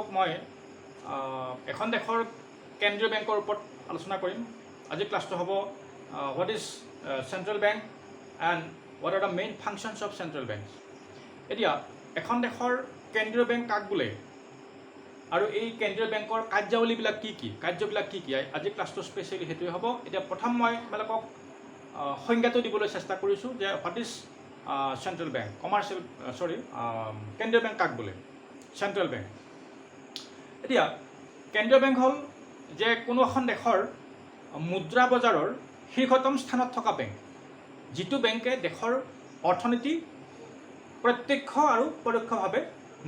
আপোনালোকক মই এখন দেশৰ কেন্দ্ৰীয় বেংকৰ ওপৰত আলোচনা কৰিম। আজি ক্লাছটো হ'ব what is central bank and what are the main functions of central bank. এতিয়া এখন দেশৰ কেন্দ্ৰীয় বেংক কাক বোলে আৰু এই কেন্দ্ৰীয় বেংকৰ কাৰ্যাৱলীবিলাক কি কি আজি ক্লাছটো স্পেচিয়েলি সেইটোৱে হ'ব। এতিয়া প্ৰথম মই আপোনালোকক সংজ্ঞাটো দিবলৈ চেষ্টা কৰিছোঁ যে হোৱাট ইজ চেন্ট্ৰেল বেংক কেন্দ্ৰীয় বেংক কাক বোলে চেন্ট্ৰেল বেংক। এতিয়া কেন্দ্ৰীয় বেংক হ'ল যে কোনো এখন দেশৰ মুদ্ৰা বজাৰৰ শীৰ্ষতম স্থানত থকা বেংক, যিটো বেংকে দেশৰ অৰ্থনীতি প্ৰত্যক্ষ আৰু পৰোক্ষভাৱে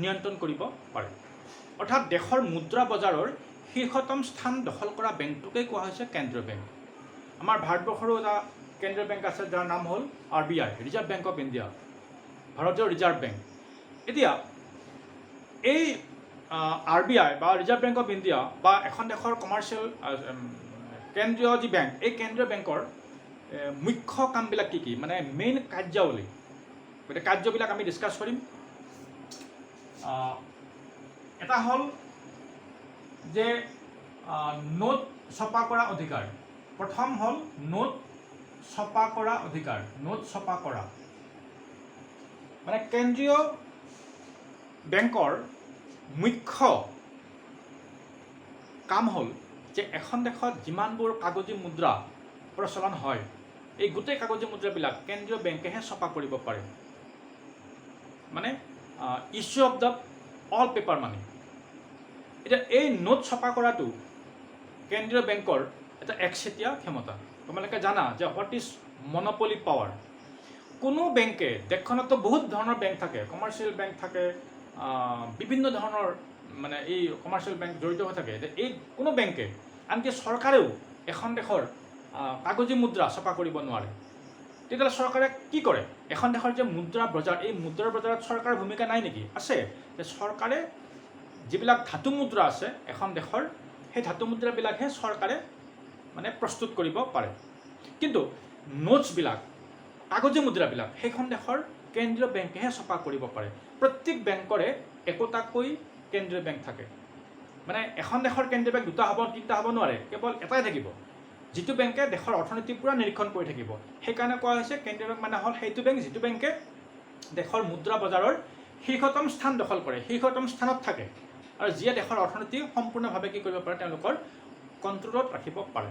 নিয়ন্ত্ৰণ কৰিব পাৰে। অৰ্থাৎ দেশৰ মুদ্ৰা বজাৰৰ শীৰ্ষতম স্থান দখল কৰা বেংকটোকেই কোৱা হৈছে কেন্দ্ৰীয় বেংক। আমাৰ ভাৰতবৰ্ষৰো এটা কেন্দ্ৰীয় বেংক আছে যাৰ নাম হ'ল RBI, reserve bank of India, ভাৰতীয় ৰিজাৰ্ভ বেংক। এতিয়া এই RBI বা ৰিজাৰ্ভ বেংক অফ ইণ্ডিয়া বা এখন দেশৰ কমাৰ্চিয়েল কেন্দ্ৰীয় যি বেংক, এই কেন্দ্ৰীয় বেংকৰ মুখ্য কামবিলাক কি মানে মেইন কাৰ্যাৱলী, গতিকে কাৰ্যবিলাক আমি ডিছকাছ কৰিম। এটা হ'ল যে নোট ছপা কৰা অধিকাৰ। প্ৰথম হ'ল নোট ছপা কৰা অধিকাৰ। নোট ছপা কৰা মানে কেন্দ্ৰীয় বেংকৰ মুখ্য কাম হ'ল যে এখন দেশত যিমানবোৰ কাগজী মুদ্ৰা প্ৰচলন হয়, এই গোটেই কাগজী মুদ্ৰাবিলাক কেন্দ্ৰীয় বেংকেহে ছপা কৰিব পাৰে, মানে issue of the all paper money. এতিয়া এই নোট ছপা কৰাটো কেন্দ্ৰীয় বেংকৰ এটা একচেটিয়া ক্ষমতা। তোমালোকে জানা যে হোৱাট ইজ মন'পলি পাৱাৰ। কোনো বেংকে, দেশখনতো বহুত ধৰণৰ বেংক থাকে, কমাৰ্চিয়েল বেংক থাকে, বিভিন্ন ধৰণৰ মানে এই কমাৰ্চিয়েল বেংক জড়িত হৈ থাকে। এই কোনো বেংকে, আনকি চৰকাৰেও এখন দেশৰ কাগজী মুদ্ৰা ছপা কৰিব নোৱাৰে। তেতিয়াহ'লে চৰকাৰে কি কৰে? এখন দেশৰ যে মুদ্ৰা বজাৰ, এই মুদ্ৰাৰ বজাৰত চৰকাৰৰ ভূমিকা নাই নেকি? আছে। যে চৰকাৰে যিবিলাক ধাতু মুদ্ৰা আছে এখন দেশৰ, সেই ধাতু মুদ্ৰাবিলাকহে চৰকাৰে মানে প্ৰস্তুত কৰিব পাৰে। কিন্তু নোটছবিলাক, কাগজী মুদ্ৰাবিলাক সেইখন দেশৰ কেন্দ্ৰীয় বেংকেহে ছপা কৰিব পাৰে। প্ৰত্যেক বেংকৰে একোটাকৈ কেন্দ্ৰীয় বেংক থাকে। মানে এখন দেশৰ কেন্দ্ৰীয় বেংক দুটা হ'ব, তিনিটা হ'ব নোৱাৰে, কেৱল এটাই থাকিব, যিটো বেংকে দেশৰ অৰ্থনীতি পূৰা নিৰীক্ষণ কৰি থাকিব। সেইকাৰণে কোৱা হৈছে কেন্দ্ৰীয় বেংক মানে হ'ল সেইটো বেংক যিটো বেংকে দেশৰ মুদ্ৰা বজাৰৰ শীৰ্ষতম স্থান দখল কৰে, শীৰ্ষতম স্থানত থাকে, আৰু যিয়ে দেশৰ অৰ্থনীতি সম্পূৰ্ণভাৱে কি কৰিব পাৰে, তেওঁলোকৰ কণ্ট্ৰলত ৰাখিব পাৰে।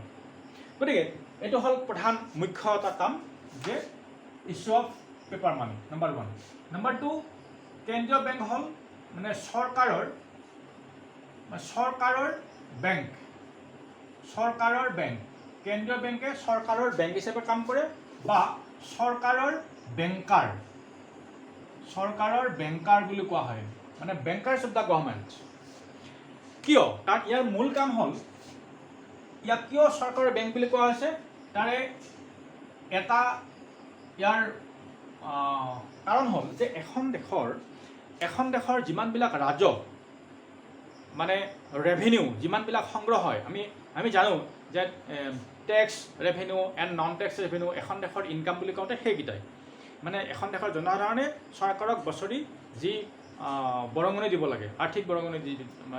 গতিকে এইটো হ'ল প্ৰধান মুখ্য এটা কাম, যে issue of paper money, number 1। Number 2, কেন্দ্ৰীয় বেংক হ'ল মানে চৰকাৰৰ বেংক। চৰকাৰৰ বেংক, কেন্দ্ৰীয় বেংকে চৰকাৰৰ বেংক হিচাপে কাম কৰে, বা চৰকাৰৰ বেংকাৰ বুলি কোৱা হয়, মানে বেংকাৰ্ছ অফ দ্য গভৰ্ণমেণ্ট। কিয়? কাৰণ ইয়াৰ মূল কাম হ'ল, ইয়াক কিয় চৰকাৰৰ বেংক বুলি কোৱা হৈছে, তাৰে এটা ইয়াৰ কাৰণ হ'ল যে এখন দেশৰ যিমানবিলাক ৰাজহ, মানে ৰেভিনিউ যিমানবিলাক সংগ্ৰহ হয়, আমি জানো যে tax revenue and non tax revenue, এখন দেশৰ ইনকাম বুলি কওঁতে সেইকেইটাই। মানে এখন দেশৰ জনসাধাৰণে চৰকাৰক বছৰি যি বৰঙণি দিব লাগে, আৰ্থিক বৰঙণি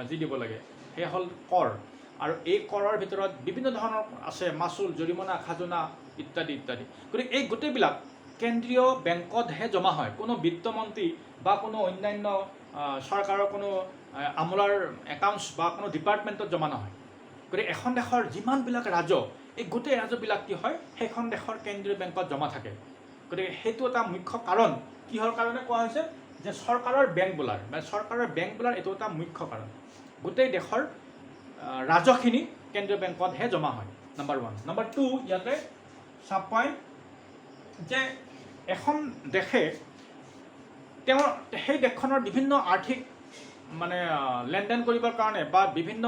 যি দিব লাগে, সেয়া হ'ল কৰ। আৰু এই কৰৰ ভিতৰত বিভিন্ন ধৰণৰ আছে, মাচুল, জৰিমনা, খাজনা ইত্যাদি ইত্যাদি। গতিকে এই গোটেইবিলাক কেন্দ্ৰীয় বেংকতহে জমা হয়, কোনো বিত্তমন্ত্ৰী বা কোনো অন্যান্য চৰকাৰৰ কোনো আমোলাৰ একাউণ্টছ বা কোনো ডিপাৰ্টমেণ্টত জমা নহয়। গতিকে এখন দেশৰ যিমানবিলাক ৰাজহ, এই গোটেই ৰাজহবিলাক কি হয়, সেইখন দেশৰ কেন্দ্ৰীয় বেংকত জমা থাকে। গতিকে সেইটো এটা মুখ্য কাৰণ। কিহৰ কাৰণে কোৱা হৈছে যে চৰকাৰৰ বেংক বোলাৰ, মানে চৰকাৰৰ বেংক বোলাৰ এইটো এটা মুখ্য কাৰণ। গোটেই দেশৰ ৰাজহখিনি কেন্দ্ৰীয় বেংকতহে জমা হয়, নম্বৰ 1। নম্বৰ 2, ইয়াতে চাব পইণ্ট যে এখন দেশে তেওঁৰ সেই দেশখনৰ বিভিন্ন আৰ্থিক মানে লেনদেন কৰিবৰ কাৰণে বা বিভিন্ন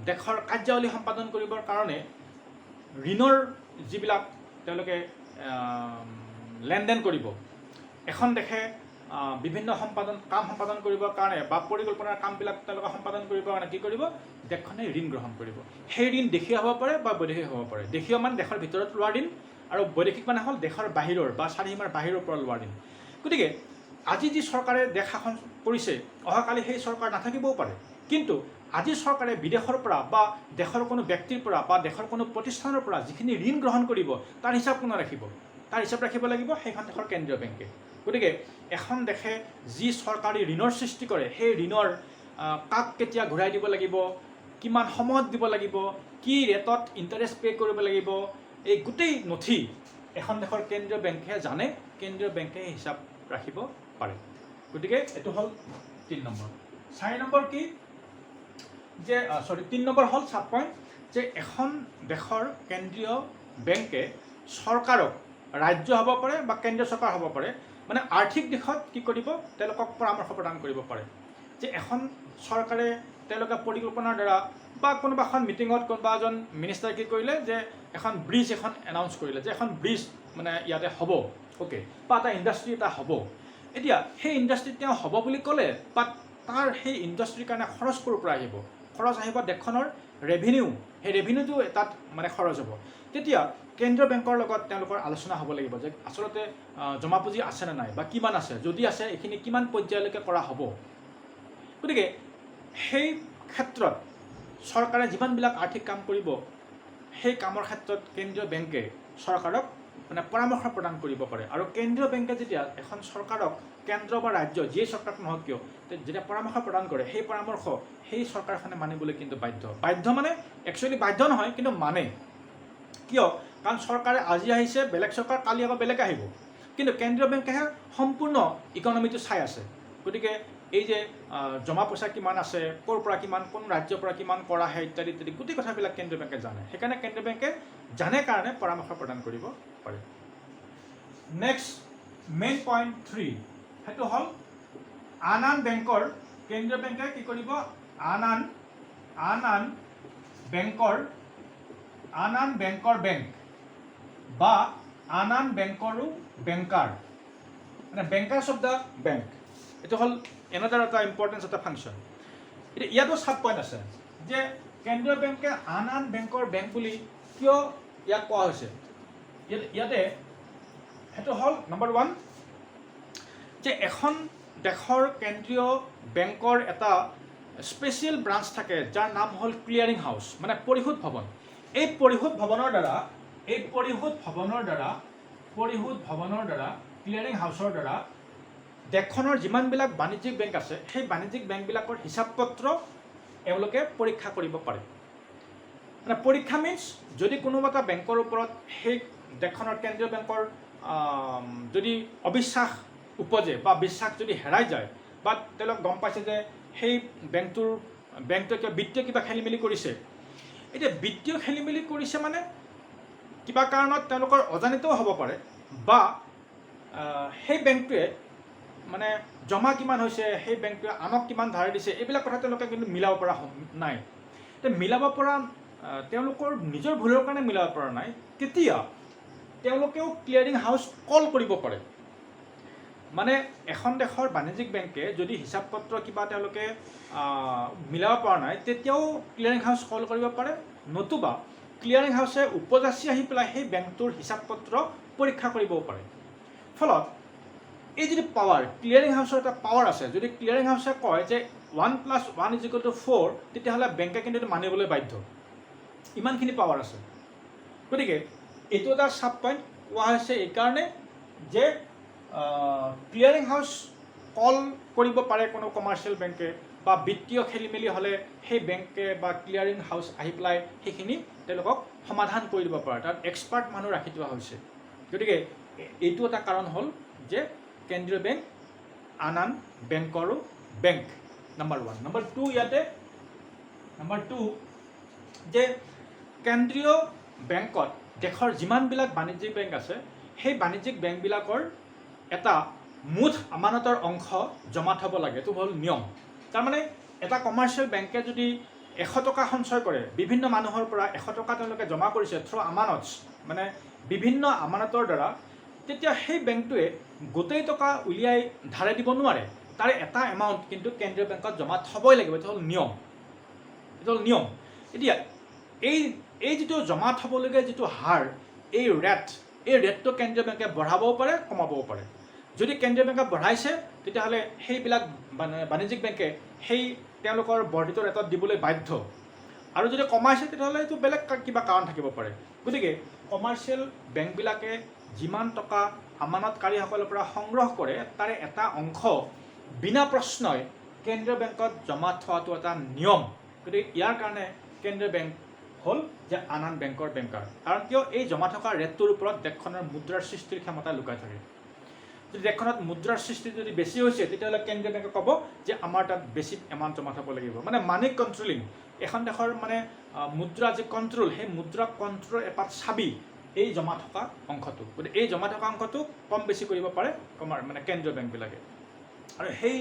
দেশৰ কাৰ্যাৱলী সম্পাদন কৰিবৰ কাৰণে ঋণৰ যিবিলাক তেওঁলোকে লেনদেন কৰিব, এখন দেশে বিভিন্ন কাম সম্পাদন কৰিবৰ কাৰণে বা পৰিকল্পনাৰ কামবিলাক তেওঁলোকে সম্পাদন কৰিবৰ কাৰণে কি কৰিব, দেশখনে ঋণ গ্ৰহণ কৰিব। সেই ঋণ দেশীয় হ'ব পাৰে বা বৈদেশিক হ'ব পাৰে। দেশীয় মানে দেশৰ ভিতৰত লোৱা ঋণ, আৰু বৈদেশিক মানে হ'ল দেশৰ বাহিৰৰ বা চাৰিসীমাৰ বাহিৰৰ পৰা লোৱা ঋণ। গতিকে আজি যি চৰকাৰে দেশ শাসন কৰিছে অহাকালি সেই চৰকাৰ নাথাকিবও পাৰে, কিন্তু আজি চৰকাৰে বিদেশৰ পৰা বা দেশৰ কোনো ব্যক্তিৰ পৰা বা দেশৰ কোনো প্ৰতিষ্ঠানৰ পৰা যিখিনি ঋণ গ্ৰহণ কৰিব তাৰ হিচাপ কোনে ৰাখিব? তাৰ হিচাপ ৰাখিব লাগিব সেইখন দেশৰ কেন্দ্ৰীয় বেংকে। গতিকে এখন দেশে যি চৰকাৰী ঋণৰ সৃষ্টি কৰে সেই ঋণৰ কাক কেতিয়া ঘূৰাই দিব লাগিব, কিমান সময়ত দিব লাগিব, কি ৰেটত ইণ্টাৰেষ্ট পে' কৰিব লাগিব, এই গোটেই নথি এখন দেশৰ কেন্দ্ৰীয় বেংকে জানে, কেন্দ্ৰীয় বেংকে হিচাপ ৰাখিব পাৰে। গতিকে এইটো হ'ল 3 নম্বৰ। 4 নম্বৰ কি যে 3 নম্বৰ হ'ল সাব পইণ্ট যে এখন দেশৰ কেন্দ্ৰীয় বেংকে চৰকাৰক, ৰাজ্য হ'ব পাৰে বা কেন্দ্ৰীয় চৰকাৰ হ'ব পাৰে, মানে আৰ্থিক দিশত কি কৰিব তেওঁলোকক পৰামৰ্শ প্ৰদান কৰিব পাৰে। যে এখন চৰকাৰে তেওঁলোকে পৰিকল্পনাৰ দ্বাৰা বা কোনোবা এখন মিটিঙত কোনোবা এজন মিনিষ্টাৰে কি কৰিলে যে এখন ব্ৰিজ এখন এনাউন্স কৰিলে যে এখন ব্ৰিজ মানে ইয়াতে হ'ব, অ'কে, বা এটা ইণ্ডাষ্ট্ৰি এটা হ'ব। এতিয়া সেই ইণ্ডাষ্ট্ৰি তেওঁ হ'ব বুলি ক'লে বা তাৰ সেই ইণ্ডাষ্ট্ৰিৰ কাৰণে খৰচ ক'ৰ পৰা আহিব? খৰচ আহিব দেশখনৰ ৰেভিনিউ, সেই ৰেভিনিউটো তাত মানে খৰচ হ'ব। তেতিয়া কেন্দ্ৰীয় বেংকৰ লগত তেওঁলোকৰ আলোচনা হ'ব লাগিব যে আচলতে জমা পুঁজি আছেনে নাই বা কিমান আছে, যদি আছে এইখিনি কিমান পৰ্যায়লৈকে কৰা হ'ব। গতিকে সেই ক্ষেত্ৰত চৰকাৰে যিমানবিলাক আৰ্থিক কাম কৰিব সেই কামৰ ক্ষেত্ৰত কেন্দ্ৰীয় বেংকে চৰকাৰক মানে পৰামৰ্শ প্ৰদান কৰিব পাৰে। আৰু কেন্দ্ৰীয় বেংকে যেতিয়া এখন চৰকাৰক, কেন্দ্ৰ বা ৰাজ্য যিয়ে চৰকাৰ নহওক কিয়, যেতিয়া পৰামৰ্শ প্ৰদান কৰে সেই পৰামৰ্শ সেই চৰকাৰখনে মানিবলৈ কিন্তু বাধ্য। বাধ্য মানে একচুৱেলি বাধ্য নহয়, কিন্তু মানে। কিয়? কাৰণ চৰকাৰে আজি আহিছে, বেলেগ চৰকাৰ কালি আকৌ বেলেগ আহিব, কিন্তু কেন্দ্ৰীয় বেংকেহে সম্পূৰ্ণ ইকনমিটো চাই আছে। গতিকে এই যে জমা পইচা কিমান আছে, ক'ৰ পৰা কিমান, কোন ৰাজ্যৰ পৰা কিমান কৰা আহে ইত্যাদি ইত্যাদি গোটেই কথাবিলাক কেন্দ্ৰীয় বেংকে জানে। সেইকাৰণে কেন্দ্ৰীয় বেংকে জানে কাৰণে পৰামৰ্শ প্ৰদান কৰিব পাৰে। নেক্সট মেইন পইণ্ট 3 সেইটো হ'ল আন আন বেংকৰ, কেন্দ্ৰীয় বেংকে কি কৰিব? আন আন বেংকৰ বেংক বা আন আন বেংকৰো বেংকাৰ, মানে বেংকাৰ্ছ অফ দ্য বেংক। এইটো হ'ল এনাডাৰ এটা ইম্পৰ্টেঞ্চ এটা ফাংচন। এতিয়া ইয়াতো সাব পইণ্ট আছে যে কেন্দ্ৰীয় বেংকে আন আন বেংকৰ বেংক বুলি কিয় ইয়াক কোৱা হৈছে। ইয়াতে সেইটো হ'ল নম্বৰ 1 যে এখন দেশৰ কেন্দ্ৰীয় বেংকৰ এটা স্পেচিয়েল ব্ৰাঞ্চ থাকে যাৰ নাম হ'ল ক্লিয়াৰিং হাউচ, মানে পৰিশোধ ভৱন। এই পৰিশোধ ভৱনৰ দ্বাৰা ক্লিয়াৰিং হাউচৰ দ্বাৰা দেশখনৰ যিমানবিলাক বাণিজ্যিক বেংক আছে সেই বাণিজ্যিক বেংকবিলাকৰ হিচাপ পত্ৰ এওঁলোকে পৰীক্ষা কৰিব পাৰে। মানে পৰীক্ষা মিনছ যদি কোনোবা এটা বেংকৰ ওপৰত সেই দেশখনৰ কেন্দ্ৰীয় বেংকৰ যদি অবিশ্বাস উপজে বা বিশ্বাস যদি হেৰাই যায় বা তেওঁলোক গম পাইছে যে সেই বেংকটোৱে কিবা বিত্তীয় কিবা খেলি মেলি কৰিছে। এতিয়া বিত্তীয় খেলি মেলি কৰিছে মানে কিবা কাৰণত তেওঁলোকৰ অজানিতও হ'ব পাৰে, বা সেই বেংকটোৱে মানে জমা কিমান হৈছে, সেই বেংকটোৱে আনক কিমান ধাৰ দিছে, এইবিলাক কথা তেওঁলোকে কিন্তু মিলাব পৰা নাই। মিলাব পৰা তেওঁলোকৰ নিজৰ ভুলৰ কাৰণে মিলাব পৰা নাই, তেতিয়া তেওঁলোকেও ক্লিয়াৰিং হাউচ কল কৰিব পাৰে। মানে এখন দেশৰ বাণিজ্যিক বেংকে যদি হিচাপ পত্ৰ কিবা তেওঁলোকে মিলাব পৰা নাই, তেতিয়াও ক্লিয়াৰিং হাউচ কল কৰিব পাৰে, নতুবা ক্লিয়াৰিং হাউচে উপযাচি আহি পেলাই সেই বেংকটোৰ হিচাপ পত্ৰ পৰীক্ষা কৰিবও পাৰে। ফলত এই যদি পাৱাৰ, ক্লিয়াৰিং হাউচৰ এটা পাৱাৰ আছে, যদি ক্লিয়াৰিং হাউচে কয় যে 1 + 1 = 4, তেতিয়াহ'লে বেংকে কিন্তু মানিবলৈ বাধ্য। ইমানখিনি পাৱাৰ আছে। গতিকে এইটো এটা সাব পইণ্ট কোৱা হৈছে এইকাৰণে যে ক্লিয়াৰিং হাউচ কল কৰিব পাৰে কোনো কমাৰ্চিয়েল বেংকে, বা বিত্তীয় খেলি মেলি হ'লে সেই বেংকে বা ক্লিয়াৰিং হাউচ আহি পেলাই সেইখিনি তেওঁলোকক সমাধান কৰি দিব পাৰে। তাত এক্সপাৰ্ট মানুহ ৰাখি থোৱা হৈছে। গতিকে এইটো এটা কাৰণ হ'ল যে কেন্দ্ৰীয় বেংক আন আন বেংকৰো বেংক, নম্বৰ 1। নম্বৰ 2 ইয়াতে নম্বৰ 2 যে কেন্দ্ৰীয় বেংকত দেশৰ যিমানবিলাক বাণিজ্যিক বেংক আছে সেই বাণিজ্যিক বেংকবিলাকৰ এটা মুঠ আমানতৰ অংশ জমা থ'ব লাগে। এইটো হ'ল নিয়ম। তাৰমানে এটা কমাৰ্চিয়েল বেংকে যদি 100 টকা সঞ্চয় কৰে, বিভিন্ন মানুহৰ পৰা 100 টকা তেওঁলোকে জমা কৰিছে থ্ৰু আমানতছ, মানে বিভিন্ন আমানতৰ দ্বাৰা, তেতিয়া সেই বেংকটোৱে গোটেই টকা উলিয়াই ধাৰে দিব নোৱাৰে। তাৰে এটা এমাউণ্ট কিন্তু কেন্দ্ৰীয় বেংকত জমা থ'বই লাগিব। এইটো হ'ল নিয়ম। এতিয়া এই যিটো জমা থ'বলগীয়া যিটো হাৰ, এই ৰেটটো কেন্দ্ৰীয় বেংকে বঢ়াবও পাৰে, কমাবও পাৰে। যদি কেন্দ্ৰীয় বেংকে বঢ়াইছে তেতিয়াহ'লে সেইবিলাক বাণিজ্যিক বেংকে সেই তেওঁলোকৰ বৰ্ধিত ৰেটত দিবলৈ বাধ্য। আৰু যদি কমাইছে তেতিয়াহ'লে এইটো বেলেগ কিবা কাৰণ থাকিব পাৰে। গতিকে কমাৰ্চিয়েল বেংকবিলাকে যিমান টকা আমানতকাৰীসকলৰ পৰা সংগ্ৰহ কৰে তাৰে এটা অংশ বিনা প্ৰশ্নই কেন্দ্ৰীয় বেংকত জমা থোৱাটো এটা নিয়ম। গতিকে ইয়াৰ কাৰণে কেন্দ্ৰীয় বেংক হ'ল যে আন আন বেংকৰ বেংকাৰ। কাৰণ কিয় এই জমা থকা ৰেটটোৰ ওপৰত দেশখনৰ মুদ্ৰাৰ সৃষ্টিৰ ক্ষমতা লুকাই থাকে। যদি দেশখনত মুদ্ৰাৰ সৃষ্টি যদি বেছি হৈছে তেতিয়াহ'লে কেন্দ্ৰীয় বেংকে ক'ব যে আমাৰ তাত বেছি এমাউণ্ট জমা থ'ব লাগিব। মানে মানি কণ্ট্ৰলিং, এখন দেশৰ মানে মুদ্ৰা যি কণ্ট্ৰল, সেই মুদ্ৰা কণ্ট্ৰলৰ এপাত চাবি এই জমা থকা অংশটো। গতিকে এই জমা থকা অংশটো কম বেছি কৰিব পাৰে মানে কেন্দ্ৰীয় বেংকবিলাকে। আৰু সেই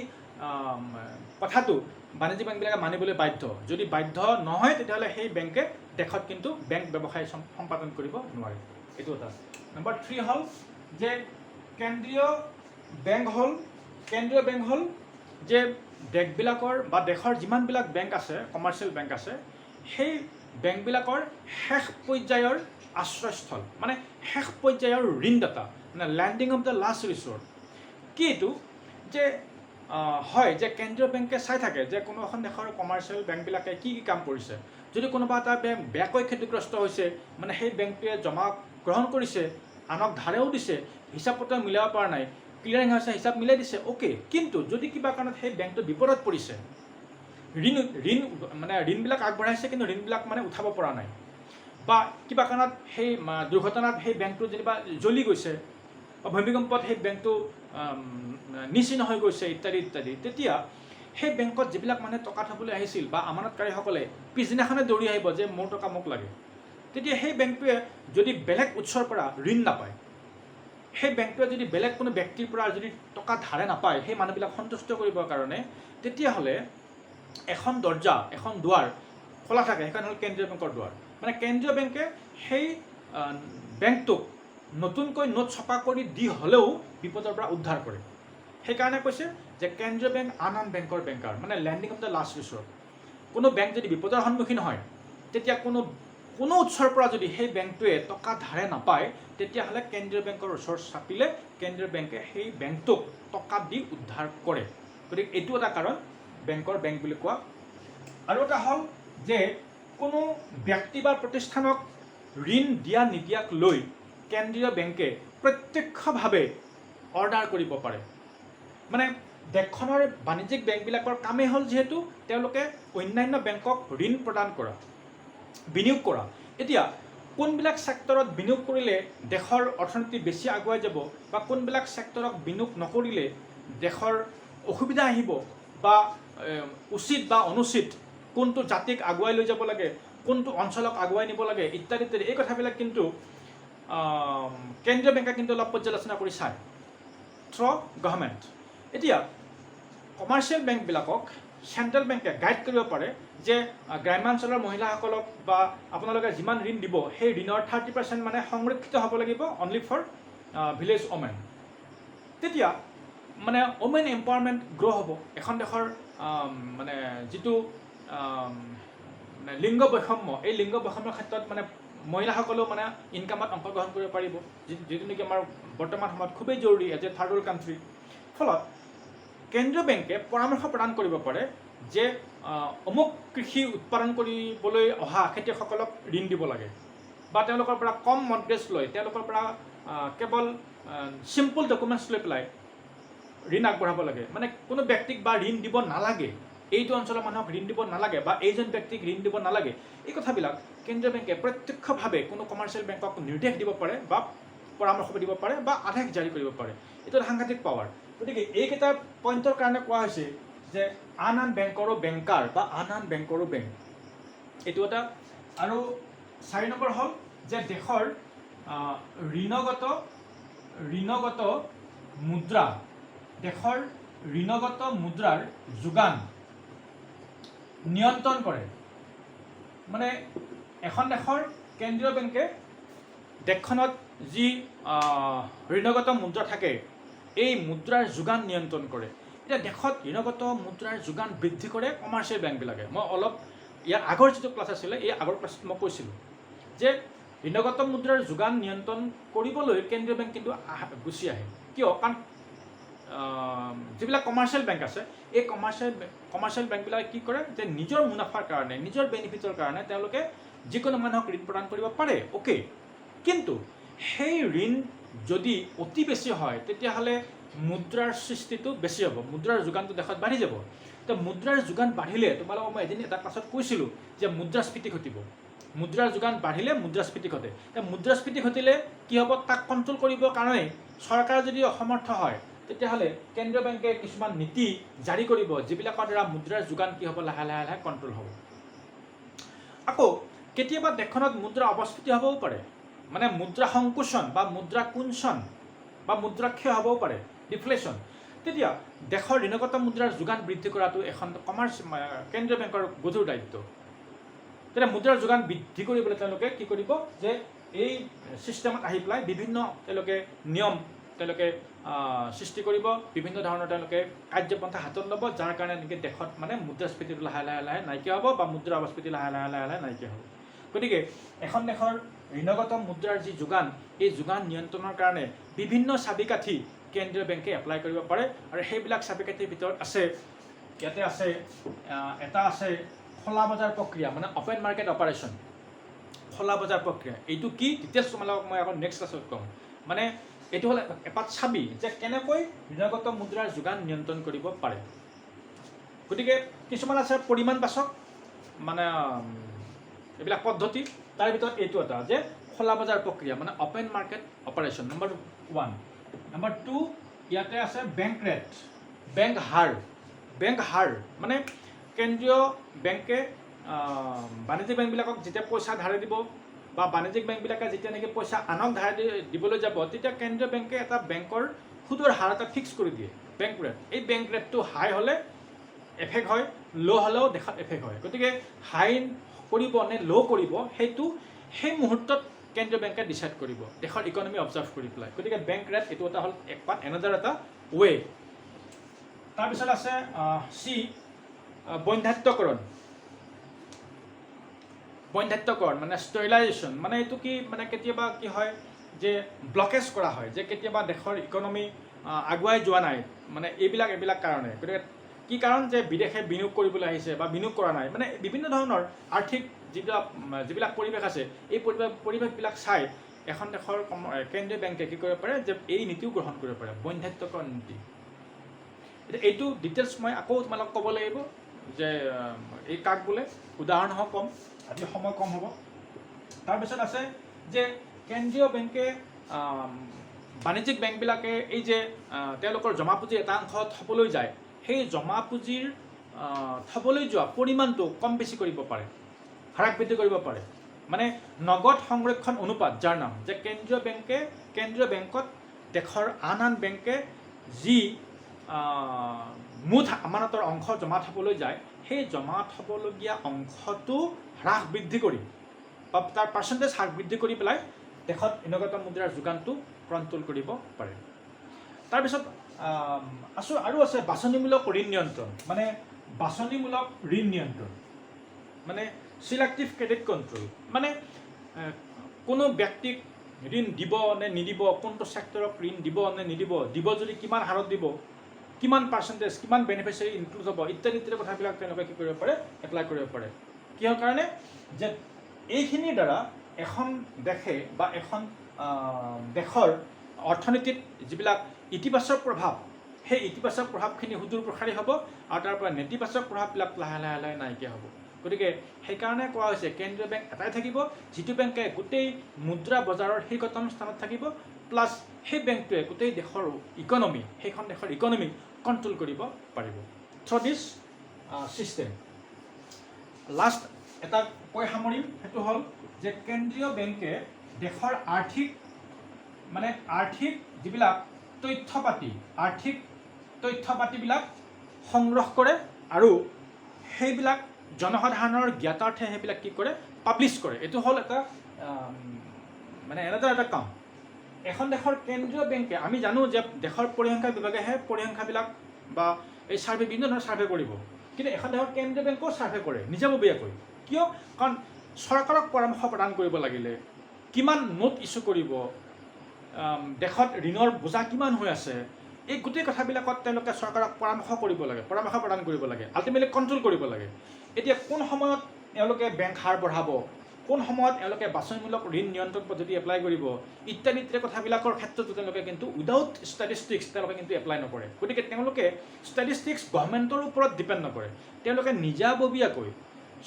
কথাটো বাণিজ্যিক বেংকবিলাকে মানিবলৈ বাধ্য। যদি বাধ্য নহয় তেতিয়াহ'লে সেই বেংকে দেশত কিন্তু বেংক ব্যৱসায় সম্পাদন কৰিব নোৱাৰে। এইটো এটা। নম্বৰ 3 হ'ল যে কেন্দ্ৰীয় বেংক হ'ল যে দেশবিলাকৰ বা দেশৰ যিমানবিলাক বেংক আছে, কমাৰ্চিয়েল বেংক আছে, সেই বেংকবিলাকৰ শেষ পৰ্যায়ৰ আশ্ৰয়স্থল, মানে শেষ পৰ্যায়ৰ ঋণদাতা, মানে lending of the last resort. কি এইটো যে হয় যে কেন্দ্ৰীয় বেংকে চাই থাকে যে কোনো এখন দেশৰ কমাৰ্চিয়েল বেংকবিলাকে কি কি কাম কৰিছে। যদি কোনোবা এটা বেংক বেয়াকৈ ক্ষতিগ্ৰস্ত হৈছে, মানে সেই বেংকটোৱে জমা গ্ৰহণ কৰিছে, আনক ধাৰেও দিছে, হিচাপ পত্ৰ মিলাব পৰা নাই, ক্লিয়াৰিং হাউচে হিচাপ মিলাই দিছে, অ'কে। কিন্তু যদি কিবা কাৰণত সেই বেংকটো বিপদত পৰিছে, ঋণবিলাক আগবঢ়াইছে কিন্তু ঋণবিলাক মানে উঠাব পৰা নাই, বা কিবা কাৰণত সেই দুৰ্ঘটনাত সেই বেংকটো যেনিবা জ্বলি গৈছে, বা ভূমিকম্পত সেই বেংকটো নিশ্চিহ্ন হৈ গৈছে ইত্যাদি ইত্যাদি, তেতিয়া সেই বেংকত যিবিলাক মানুহে টকা থ'বলৈ আহিছিল বা আমানতকাৰীসকলে পিছদিনাখনে দৌৰি আহিব যে মোৰ টকা মোক লাগে, তেতিয়া সেই বেংকটোৱে যদি বেলেগ উৎসৰ পৰা ঋণ নাপায়, সেই বেংকটোৱে যদি বেলেগ কোনো ব্যক্তিৰ পৰা যদি টকা ধাৰে নাপায় সেই মানুহবিলাক সন্তুষ্ট কৰিবৰ কাৰণে, তেতিয়াহ'লে এখন দৰ্জা, এখন দুৱাৰ খোলা থাকে, সেইখন হ'ল কেন্দ্ৰীয় বেংকৰ দুৱাৰ। মানে কেন্দ্ৰীয় বেংকে সেই বেংকটোক নতুনকৈ নোট ছপা কৰি দি হ'লেও বিপদৰ পৰা উদ্ধাৰ কৰে। সেইকাৰণে কৈছে যে কেন্দ্ৰীয় বেংক আন আন বেংকৰ বেংকাৰ, মানে lending of the last resort. কোনো বেংক যদি বিপদৰ সন্মুখীন হয়, তেতিয়া কোনো উৎসৰ পৰা যদি সেই বেংকটোৱে টকা ধাৰে নাপায়, তেতিয়াহ'লে কেন্দ্ৰীয় বেংকৰ ওচৰত চাপিলে কেন্দ্ৰীয় বেংকে সেই বেংকটোক টকা দি উদ্ধাৰ কৰে। গতিকে এইটো এটা কাৰণ বেংকৰ বেংক বুলি কোৱা। আৰু এটা হ'ল যে কোনো ব্যক্তি বা প্ৰতিষ্ঠানক ঋণ দিয়া নিদিয়াক লৈ কেন্দ্ৰীয় বেংকে প্ৰত্যক্ষভাৱে অৰ্ডাৰ কৰিব পাৰে। মানে দেশখনৰ বাণিজ্যিক বেংকবিলাকৰ কামেই হ'ল যিহেতু তেওঁলোকে অন্যান্য বেংকক ঋণ প্ৰদান কৰা, বিনিয়োগ কৰা। এতিয়া কোনবিলাক ছেক্টৰত বিনিয়োগ কৰিলে দেশৰ অৰ্থনীতি বেছি আগুৱাই যাব, বা কোনবিলাক ছেক্টৰক বিনিয়োগ নকৰিলে দেশৰ অসুবিধা আহিব, বা উচিত বা অনুচিত, কোনটো জাতিক আগুৱাই লৈ যাব লাগে, কোনটো অঞ্চলক আগুৱাই নিব লাগে ইত্যাদি ইত্যাদি, এই কথাবিলাক কিন্তু কেন্দ্ৰীয় বেংকে কিন্তু অলপ পৰ্যালোচনা কৰি চায় থ্ৰু গভৰ্ণমেণ্ট। এতিয়া কমাৰ্চিয়েল বেংকবিলাকক চেণ্ট্ৰেল বেংকে গাইড কৰিব পাৰে যে গ্ৰাম্যাঞ্চলৰ মহিলাসকলক বা আপোনালোকে যিমান ঋণ দিব সেই ঋণৰ 30% মানে সংৰক্ষিত হ'ব লাগিব অনলি ফৰ ভিলেজ ওমেন। তেতিয়া মানে ওমেন এম্পাৱাৰমেণ্ট গ্ৰ' হ'ব। এখন দেশৰ মানে যিটো লিংগ বৈষম্য, এই লিংগ বৈষম্যৰ ক্ষেত্ৰত মানে মহিলাসকলেও মানে ইনকামত অংশগ্ৰহণ কৰিব পাৰিব, যিটো নেকি আমাৰ বৰ্তমান সময়ত খুবেই জৰুৰী as a third world country. ফলত কেন্দ্ৰীয় বেংকে পৰামৰ্শ প্ৰদান কৰিব পাৰে যে অমুক কৃষি উৎপাদন কৰিবলৈ অহা খেতিয়কসকলক ঋণ দিব লাগে, বা তেওঁলোকৰ পৰা কম মৰ্টগেজ লৈ, তেওঁলোকৰ পৰা কেৱল চিম্পল ডকুমেণ্টছ লৈ পেলাই ঋণ আগবঢ়াব লাগে। মানে কোনো ব্যক্তিক বা ঋণ দিব নালাগে, এইটো অঞ্চলৰ মানুহক ঋণ দিব নালাগে, বা এইজন ব্যক্তিক ঋণ দিব নালাগে, এই কথাবিলাক কেন্দ্ৰীয় বেংকে প্ৰত্যক্ষভাৱে কোনো কমাৰ্চিয়েল বেংকক নিৰ্দেশ দিব পাৰে, বা পৰামৰ্শ দিব পাৰে, বা আদেশ জাৰি কৰিব পাৰে। এইটো এটা সাংঘাতিক পাৱাৰ। গতিকে এইকেইটা পইণ্টৰ কাৰণে কোৱা হৈছে যে আন আন বেংকৰো বেংকাৰ বা আন আন বেংকৰো বেংক, এইটো এটা। আৰু 4 নম্বৰ হ'ল যে দেশৰ ঋণগত মুদ্ৰা, দেশৰ ঋণগত মুদ্ৰাৰ যোগান নিয়ন্ত্ৰণ কৰে। মানে এখন দেশৰ কেন্দ্ৰীয় বেংকে দেশখনত যি ঋণগত মুদ্ৰা থাকে এই মুদ্ৰাৰ যোগান নিয়ন্ত্ৰণ কৰে। এতিয়া দেশত ঋণগত মুদ্ৰাৰ যোগান বৃদ্ধি কৰে কমাৰ্চিয়েল বেংকবিলাকে। মই অলপ ইয়াৰ আগৰ যিটো ক্লাছ আছিলে এই আগৰ ক্লাছত মই কৈছিলোঁ যে ঋণগত মুদ্ৰাৰ যোগান নিয়ন্ত্ৰণ কৰিবলৈ কেন্দ্ৰীয় বেংক কিন্তু গুচি আহে। কিয়? কাৰণ যিবিলাক কমাৰ্চিয়েল বেংক আছে এই কমাৰ্চিয়েল বেংকবিলাকে কি কৰে যে নিজৰ মুনাফাৰ কাৰণে নিজৰ বেনিফিটৰ কাৰণে তেওঁলোকে যিকোনো মানুহক ঋণ প্ৰদান কৰিব পাৰে অ'কে কিন্তু সেই ঋণ যদি অতি বেছি হয় তেতিয়াহ'লে মুদ্ৰাৰ সৃষ্টিটো বেছি হ'ব মুদ্ৰাৰ যোগানটো দেশত বাঢ়ি যাব তো মুদ্ৰাৰ যোগান বাঢ়িলে তোমালোকক মই এদিন এটা ক্লাছত কৈছিলোঁ যে মুদ্ৰাস্ফীতি ঘটিব মুদ্ৰাৰ যোগান বাঢ়িলে মুদ্ৰাস্ফীতি ঘটে মুদ্ৰাস্ফীতি ঘটিলে কি হ'ব তাক কণ্ট্ৰল কৰিবৰ কাৰণে চৰকাৰ যদি অসমৰ্থ হয় তেতিয়াহ'লে কেন্দ্ৰীয় বেংকে কিছুমান নীতি জাৰি কৰিব যিবিলাকৰ দ্বাৰা মুদ্ৰাৰ যোগান কি হ'ব লাহে লাহে লাহে কণ্ট্ৰল হ'ব আকৌ কেতিয়াবা দেশখনত মুদ্ৰা অপস্ফীতি হ'বও পাৰে মানে মুদ্ৰা সংকোচন বা মুদ্ৰা কুঞ্চন বা মুদ্ৰা ক্ষয় হ'বও পাৰে ডিফ্লেশ্যন তেতিয়া দেশৰ ঋণগত মুদ্ৰাৰ যোগান বৃদ্ধি কৰাটো এখন কেন্দ্ৰীয় বেংকৰ গধুৰ দায়িত্ব তেতিয়া মুদ্ৰাৰ যোগান বৃদ্ধি কৰিবলৈ তেওঁলোকে কি কৰিব যে এই ছিষ্টেমত আহি পেলাই বিভিন্ন তেওঁলোকে নিয়ম তেওঁলোকে সৃষ্টি কৰিব বিভিন্ন ধৰণৰ তেওঁলোকে কাৰ্যপন্থা হাতত ল'ব যাৰ কাৰণে নেকি দেশত মানে মুদ্ৰাস্ফীতিটো লাহে লাহে লাহে নাইকিয়া হ'ব বা মুদ্ৰা অপস্ফীতি লাহে লাহে লাহে লাহে নাইকিয়া হ'ব গতিকে এখন দেশৰ ঋণগত মুদ্ৰাৰ যি যোগান এই যোগান নিয়ন্ত্ৰণৰ কাৰণে বিভিন্ন চাবিকাঠি কেন্দ্ৰীয় বেংকে এপ্লাই কৰিব পাৰে আৰু সেইবিলাক চাবিকাঠিৰ ভিতৰত আছে ইয়াতে আছে এটা আছে খোলা বজাৰ প্ৰক্ৰিয়া মানে অপেন মাৰ্কেট অপাৰেশ্যন খোলা বজাৰ প্ৰক্ৰিয়া এইটো কি ডিটেইলছ তোমালোকক মই আকৌ নেক্সট ক্লাছত ক'ম মানে এইটো হ'ল এপাত চাবি যে কেনেকৈ ঋণগত মুদ্ৰাৰ যোগান নিয়ন্ত্ৰণ কৰিব পাৰে গতিকে কিছুমান আছে পৰিমাণবাচক মানে এইবিলাক পদ্ধতি তাৰ ভিতৰত এইটো এটা যে খোলা বজাৰ প্ৰক্ৰিয়া মানে open market operation number 1 number 2 ইয়াতে আছে বেংক ৰেট বেংক হাৰ মানে কেন্দ্ৰীয় বেংকে বাণিজ্যিক বেংকবিলাকক যেতিয়া পইচা ধাৰে দিব বা বাণিজ্যিক বেংকবিলাকে যেতিয়া নেকি পইচা আনক ধাৰ দিবলৈ যাব তেতিয়া কেন্দ্ৰীয় বেংকে এটা বেংকৰ সুদৰ হাৰ এটা ফিক্স কৰি দিয়ে বেংক ৰেট এই বেংক ৰেটটো হাই হ'লে এফেক্ট হয় ল' হ'লেও দেখাত এফেক্ট হয় গতিকে হাই কৰিব নে ল' কৰিব সেইটো সেই মুহূৰ্তত কেন্দ্ৰীয় বেংকে ডিচাইড কৰিব দেশৰ ইকনমি অবজাৰ্ভ কৰি পেলাই গতিকে বেংক ৰেট এইটো এটা হ'ল এনাডাৰ এটা ৱে তাৰপিছত আছে চি বন্ধ্যাত্বকৰণ মানে ষ্টেৰিলাইজেশ্যন মানে এইটো কি মানে কেতিয়াবা কি হয় যে ব্লকেজ কৰা হয় যে কেতিয়াবা দেশৰ ইকনমি আগুৱাই যোৱা নাই মানে এইবিলাক কাৰণে গতিকে কি কাৰণ যে বিদেশে বিনিয়োগ কৰিবলৈ আহিছে বা বিনিয়োগ কৰা নাই মানে বিভিন্ন ধৰণৰ আৰ্থিক যিবিলাক পৰিৱেশ আছে এই পৰিৱেশবিলাক চাই এখন দেশৰ কেন্দ্ৰীয় বেংকে কি কৰিব পাৰে যে এই নীতিও গ্ৰহণ কৰিব পাৰে বন্ধ্যাত্বকৰণ নীতি এতিয়া এইটো ডিটেইলছ মই আকৌ তোমালোকক ক'ব লাগিব যে এই কাক বোলে উদাহৰণসহ ক'ম আজি সময় কম হ'ব তাৰপিছত আছে যে কেন্দ্ৰীয় বেংকে বাণিজ্যিক বেংকবিলাকে এই যে তেওঁলোকৰ জমা পুঁজি এটা অংশ থ'বলৈ যায় সেই জমা পুঁজিৰ থ'বলৈ যোৱা পৰিমাণটো কম বেছি কৰিব পাৰে হ্ৰাস বৃদ্ধি কৰিব পাৰে মানে নগদ সংৰক্ষণ অনুপাত যাৰ নাম যে কেন্দ্ৰীয় বেংকত দেশৰ আন বেংকে যি মুঠ আমানতৰ অংশ জমা থ'বলৈ যায় সেই জমা থ'বলগীয়া অংশটো হ্ৰাস বৃদ্ধি কৰি বা তাৰ পাৰ্চেণ্টেজ হ্ৰাস বৃদ্ধি কৰি পেলাই দেশত ঋণগত মুদ্ৰাৰ যোগানটো কণ্ট্ৰল কৰিব পাৰে তাৰপিছত আৰু আছে বাছনিমূলক ঋণ নিয়ন্ত্ৰণ মানে চিলেক্টিভ ক্ৰেডিট কণ্ট্ৰল মানে কোনো ব্যক্তিক ঋণ দিব নে নিদিব কোনটো ছেক্টৰক ঋণ দিব নে নিদিব দিব যদি কিমান হাৰত দিব কিমান পাৰ্চেণ্টেজ কিমান বেনিফিচিয়াৰী ইনক্লুড হ'ব ইত্যাদি কথাবিলাক তেওঁলোকে কি কৰিব পাৰে এপ্লাই কৰিব পাৰে কিহৰ কাৰণে যে এইখিনিৰ দ্বাৰা এখন দেশে বা এখন দেশৰ অৰ্থনীতিত যিবিলাক ইতিবাচক প্ৰভাৱ সেই ইতিবাচক প্ৰভাৱখিনি সুদূৰ প্ৰসাৰী হ'ব আৰু তাৰ পৰা নেতিবাচক প্ৰভাৱবিলাক লাহে লাহে লাহে নাইকিয়া হ'ব গতিকে সেইকাৰণে কোৱা হৈছে কেন্দ্ৰীয় বেংক এটাই থাকিব যিটো বেংকে গোটেই মুদ্ৰা বজাৰৰ শীৰ্ষতম স্থানত থাকিব প্লাছ সেই বেংকটোৱে গোটেই দেশৰ ইকনমি সেইখন দেশৰ ইকনমিক কণ্ট্ৰল কৰিব পাৰিব থ্ৰু দিছ ছিষ্টেম লাষ্ট এটা কৈ সামৰিম সেইটো হ'ল যে কেন্দ্ৰীয় বেংকে দেশৰ আৰ্থিক যিবিলাক আৰ্থিক তথ্যপাতিবিলাক সংগ্ৰহ কৰে আৰু সেইবিলাক জনসাধাৰণৰ জ্ঞাতাৰ্থে সেইবিলাক কি কৰে পাব্লিছ কৰে এইটো হ'ল এটা মানে এটা কাম এখন দেশৰ কেন্দ্ৰীয় বেংকে আমি জানো যে দেশৰ পৰিসংখ্যা বিভাগেহে পৰিসংখ্যাবিলাক বা এই ছাৰ্ভে বিভিন্ন ধৰণৰ ছাৰ্ভে কৰিব কিন্তু এখন দেশৰ কেন্দ্ৰীয় বেংকেও ছাৰ্ভে কৰে নিজাববীয়াকৈ কিয় কাৰণ চৰকাৰক পৰামৰ্শ প্ৰদান কৰিব লাগিলে কিমান নোট ইছ্যু কৰিব দেশত ঋণৰ বোজা কিমান হৈ আছে এই গোটেই কথাবিলাকত তেওঁলোকে চৰকাৰক পৰামৰ্শ কৰিব লাগে, পৰামৰ্শ প্ৰদান কৰিব লাগে, আল্টিমেটলি কণ্ট্ৰল কৰিব লাগে। এতিয়া কোন সময়ত এওঁলোকে বেংক হাৰ বঢ়াব, কোন সময়ত এওঁলোকে বাছনিমূলক ঋণ নিয়ন্ত্ৰণ পদ্ধতি এপ্লাই কৰিব, ইত্যাদি ইত্যাদি কথাবিলাকৰ ক্ষেত্ৰতো তেওঁলোকে কিন্তু উইদাউট ষ্টেটিষ্টিক্স তেওঁলোকে কিন্তু এপ্লাই নকৰে। গতিকে তেওঁলোকে ষ্টেটিষ্টিক্স গভৰ্ণমেণ্টৰ ওপৰত ডিপেণ্ড নকৰে, তেওঁলোকে নিজাববীয়াকৈ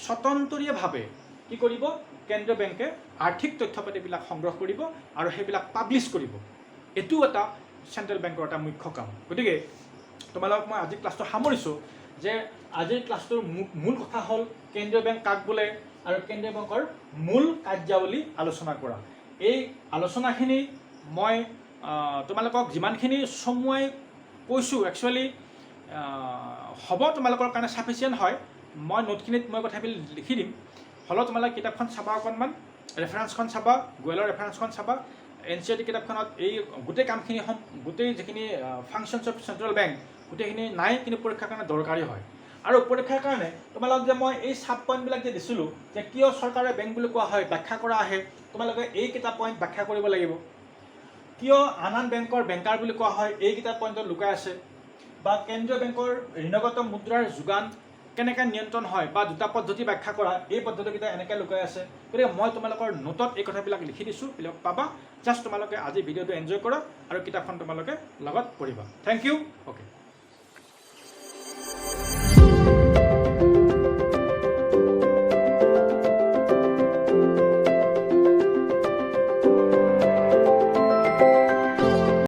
স্বতন্ত্ৰীয়ভাৱে কি কৰিব, কেন্দ্ৰীয় বেংকে আৰ্থিক তথ্য পাতিবিলাক সংগ্ৰহ কৰিব আৰু সেইবিলাক পাব্লিছ কৰিব। এইটো এটা চেণ্ট্ৰেল বেংকৰ এটা মুখ্য কাম। গতিকে তোমালোকক মই আজি ক্লাছটো সামৰিছোঁ যে আজিৰ ক্লাছটোৰ মূল কথা হ'ল কেন্দ্ৰীয় বেংক কাক বোলে আৰু কেন্দ্ৰীয় বেংকৰ মূল কাৰ্যাৱলী আলোচনা কৰা। এই আলোচনাখিনি মই তোমালোকক যিমানখিনি চমুৱাই কৈছোঁ একচুৱেলি হ'ব তোমালোকৰ কাৰণে চাফিচিয়েণ্ট হয়। মই নোটখিনিত মই কথাবিলাক লিখি দিম, হ'লেও তোমালোকে কিতাপখন চাবা, অকণমান ৰেফাৰেঞ্চখন চাবা, গোৱেলৰ ৰেফাৰেঞ্চখন চাবা। NCERT কিতাপখনত এই গোটেই কামখিনি গোটেই যিখিনি ফাংচনছ অফ চেণ্ট্ৰেল বেংক গোটেইখিনি নাই, কিন্তু পৰীক্ষাৰ কাৰণে দৰকাৰী হয়। আৰু পৰীক্ষাৰ কাৰণে তোমালোকক যে মই এই চাব পইণ্টবিলাক যে দিছিলোঁ যে কিয় চৰকাৰে বেংক বুলি কোৱা হয় ব্যাখ্যা কৰা আহে, তোমালোকে এইকেইটা পইণ্ট ব্যাখ্যা কৰিব লাগিব। কিয় আন বেংকৰ বেংকাৰ বুলি কোৱা হয়, এইকেইটা পইণ্টত লুকাই আছে। বা কেন্দ্ৰীয় বেংকৰ ঋণগত মুদ্ৰাৰ যোগান কেনেকৈ নিয়ন্ত্ৰণ হয় বা দুটা পদ্ধতি ব্যাখ্যা কৰা, এই পদ্ধতিকেইটা এনেকৈ লুকাই আছে। গতিকে মই তোমালোকৰ নোটত এই কথাবিলাক লিখি দিছোঁ, এইবিলাক পাবা। জাষ্ট তোমালোকে আজি ভিডিঅ'টো এনজয় কৰা আৰু কিতাপখন তোমালোকে লগত পঢ়িবা। Thank you. অ'কে।